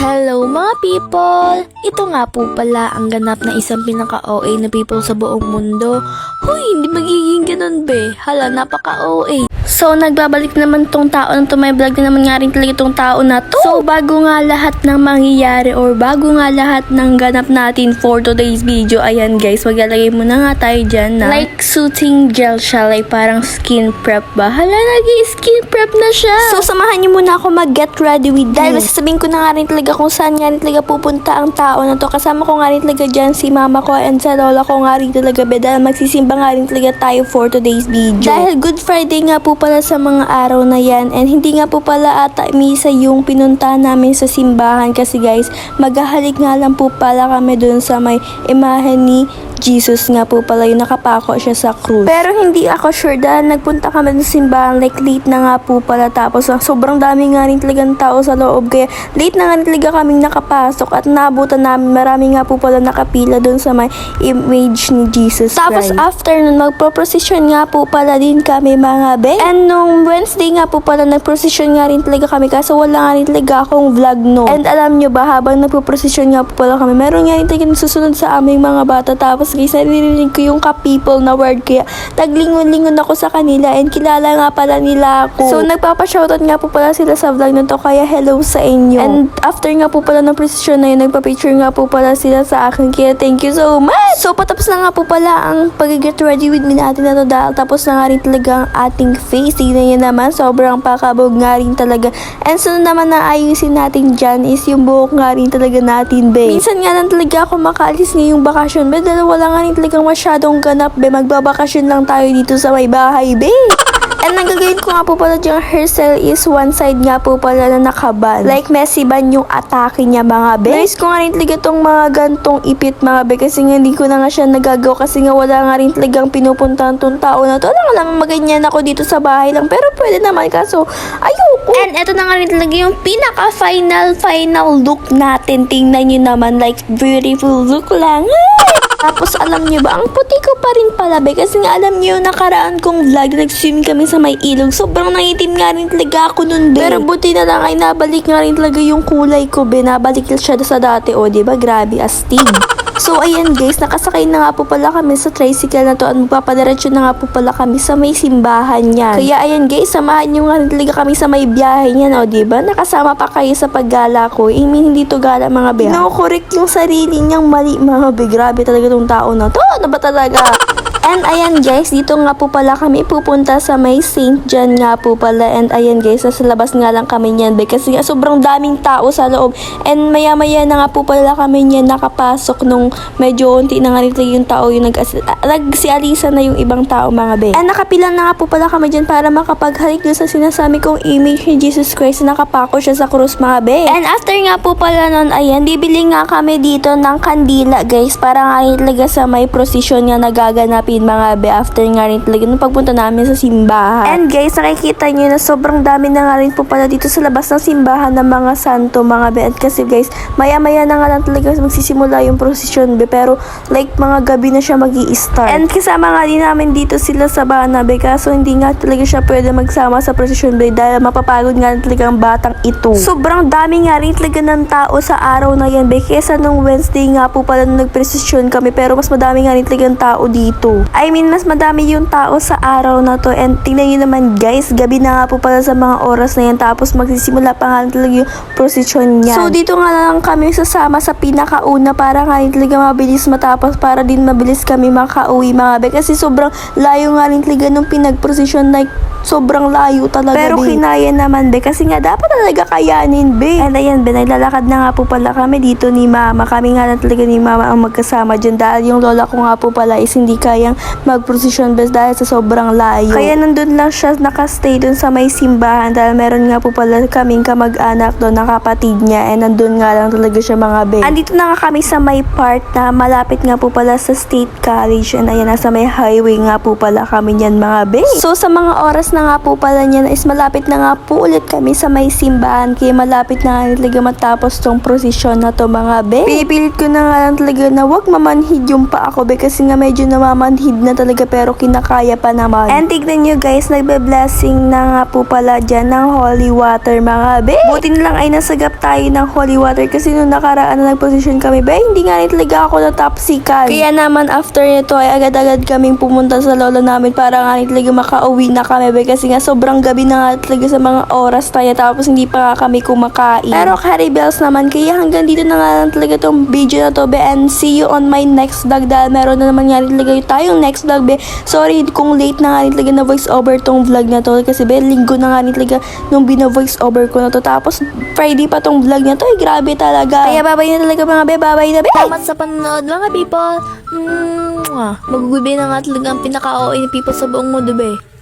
Hello mga people! Ito nga po pala ang ganap na isang pinaka-OA na people sa buong mundo. Huy, hindi magiging ganun be. Hala, napaka-OA. So, nagbabalik naman tong tao na to. May vlog na naman nga rin talaga tong tao na to. So, bago nga lahat ng mangyayari or bago nga lahat ng ganap natin for today's video, ayan guys, maglalagay muna nga tayo dyan na like soothing gel siya. Like parang skin prep ba? Hala, nag-skin prep na siya. So, samahan niyo muna ako mag-get ready with this. Dahil sasabihin ko na nga rin talaga kung saan nga rin talaga pupunta ang tao na to. Kasama ko nga rin talaga dyan si mama ko and sa lola ko nga rin talaga. Dahil magsisimba nga rin talaga tayo for today's video. Dahil Good Friday nga po pala sa mga araw na yan and hindi nga po pala ata misa yung pinunta namin sa simbahan kasi guys, maghahalik nga lang po pala kami dun sa may imahe ni Jesus nga po pala yung nakapako siya sa krus. Pero hindi ako sure dahil nagpunta kami sa simbahan like late na nga po pala tapos sobrang dami nga rin talagang tao sa loob kaya late na nga rin talaga kaming nakapasok at naabutan namin marami nga po pala nakapila dun sa may image ni Jesus Tapos Christ. After nun magpo-procession nga po pala din kami mga be. And nung Wednesday nga po pala nag-procession nga rin talaga kami kaso wala nga rin talaga akong vlog no. And alam nyo ba habang nagpo-procession nga po pala kami meron nga rin talaga nasusunod sa aming mga bata tapos guys naririnig ko yung ka-people na word kaya taglingon-lingon ako sa kanila and kilala nga pala nila ako. So nagpapa-shoutout nga po pala sila sa vlog na to kaya hello sa inyo. And after nga po pala ng procession na yun nagpa-picture nga po pala sila sa akin kaya thank you so much. So patapos na nga po pala ang pag-get ready with me natin na to dahil tapos na nga rin talaga ang ating face. Tignan nyo naman sobrang pakabog nga rin talaga. And so naman na ayusin natin dyan is yung buhok nga rin talaga natin be. Minsan nga lang talaga ako makaalis ngayong bakasyon be dahil wala nga rin talagang masyadong ganap be. Magbabakasyon lang tayo dito sa may bahay be. And nagagawin ko nga po pala yung hairstyle is one side nga po pala na nakaban. Like messy ban yung atake niya mga be. Nice ko nga rin talaga tong mga gantong ipit mga be kasi nga hindi ko na nga siya nagagawa kasi nga wala nga rin talagang pinupuntahan tong tao na to. Alam maganyan ako dito sa bahay lang pero pwede naman kaso ayoko. And eto na nga rin talaga yung pinaka final look natin. Tingnan nyo naman like beautiful look lang. Tapos alam nyo ba, ang puti ko pa rin pala be kasi nga alam nyo nakaraan kong vlog nag-swim kami sa may ilog. Sobrang nangitim nga rin talaga ako nun be. Pero buti na lang ay nabalik nga rin talaga yung kulay ko be. Nabalik siya sa dati o diba grabe astig. So ayan guys, nakasakay na nga po pala kami sa tricycle na to at magpapadiretso na nga po pala kami sa may simbahan niyan. Kaya ayan guys, samahan nyo nga rin talaga kami sa may biyahe niyan o diba? Nakasama pa kayo sa paggala ko. I mean hindi to gala mga be. Nakukorek yung sarili niyang mali mga be. Grabe talaga tong tao na to. Ano ba talaga? And ayan guys, dito nga po pala kami pupunta sa may St. John nga po pala. And ayan guys, nasa labas nga lang kami niyan be. Kasi nga sobrang daming tao sa loob. And maya-maya na nga po pala kami niyan nakapasok nung medyo unti na nga rin yung tao yung nagsialisa na yung ibang tao mga be. And nakapila na nga po pala kami dyan para makapaghalik doon sa sinasabi kong image ni Jesus Christ na nakapako siya sa krus mga be. And after nga po pala nun, ayan, bibili nga kami dito ng kandila guys para nga rin talaga sa may procession nga nagaganapin mga be after nga rin talaga nung pagpunta namin sa simbahan. And guys, nakikita nyo na sobrang dami na nga rin po pala dito sa labas ng simbahan ng mga santo mga be. At kasi guys, maya-maya na nga lang talaga magsisimula yung procession be. Pero like mga gabi na siya magi-start. And kasama nga din namin dito sila sa bana be. Kaso hindi nga talaga siya pwede magsama sa procession be dahil mapapagod nga talaga ang batang ito. Sobrang dami nga rin talaga ng tao sa araw na yan be. Kesa nung Wednesday nga po pala nung nag-procession kami. Pero mas madami nga rin talaga ng tao dito. I mean, mas madami yung tao sa araw na to. And tingnan nyo naman guys, gabi na nga po pala sa mga oras na yan. Tapos magsisimula pa nga talaga yung procession niya. So dito nga lang kami sasama sa pinakauna para nga rin talaga mabilis matapos para din mabilis kami makauwi mga be. Kasi sobrang layo nga rin talaga nung pinag-procession like sobrang layo talaga pero be. Kinaya naman be kasi nga dapat talaga kayanin be. And ayan be, naglalakad na nga po pala kami dito ni mama. Kami nga lang talaga ni mama ang magkasama dyan dahil yung lola ko nga po pala is hindi kayang mag-procession bes dahil sa sobrang layo. Kaya nandun lang siya nakastay dun sa may simbahan dahil meron nga po pala kaming kamag-anak doon na kapatid niya and nandun nga lang talaga siya mga be. Andito na nga kami sa may part na malapit nga po pala sa State College and ayan nasa may highway nga po pala kami niyan mga be. So sa mga oras na nga po pala niyan is malapit na nga po ulit kami sa may simbahan. Kaya malapit na nga talaga matapos tong prosesyon na to mga be. Pinipilit ko na nga lang talaga na wag mamanhid yung pa ako be kasi nga medyo namamanhid na talaga pero kinakaya pa naman. And tignan nyo guys, nagbe-blessing na nga po pala dyan ng holy water mga be. Buti na lang ay nasagap tayo ng holy water kasi nung nakaraan na nagposisyon kami be, hindi nga rin talaga ako natapsikan. Kaya naman after nito ay agad-agad kaming pumunta sa lola namin para nga rin talaga makauwi na kami be kasi nga sobrang gabi na nga talaga sa mga oras tayo tapos hindi pa nga kami kumakain. Pero carry bells naman kaya hanggang dito na nga lang talaga tong video na to be and see you on my next vlog dahil meron na naman nga rin talaga tayong next vlog be. Sorry kung late na nga rin talaga na voice over tong vlog na to kasi be linggo na nga rin talaga nung bina-voice over ko na to tapos Friday pa tong vlog na to ay grabe talaga. Kaya babay na talaga mga be, babay na be. Salamat sa panonood mga people. Magugubi na nga talaga ang pinaka-OA ni people sa buong mundo be.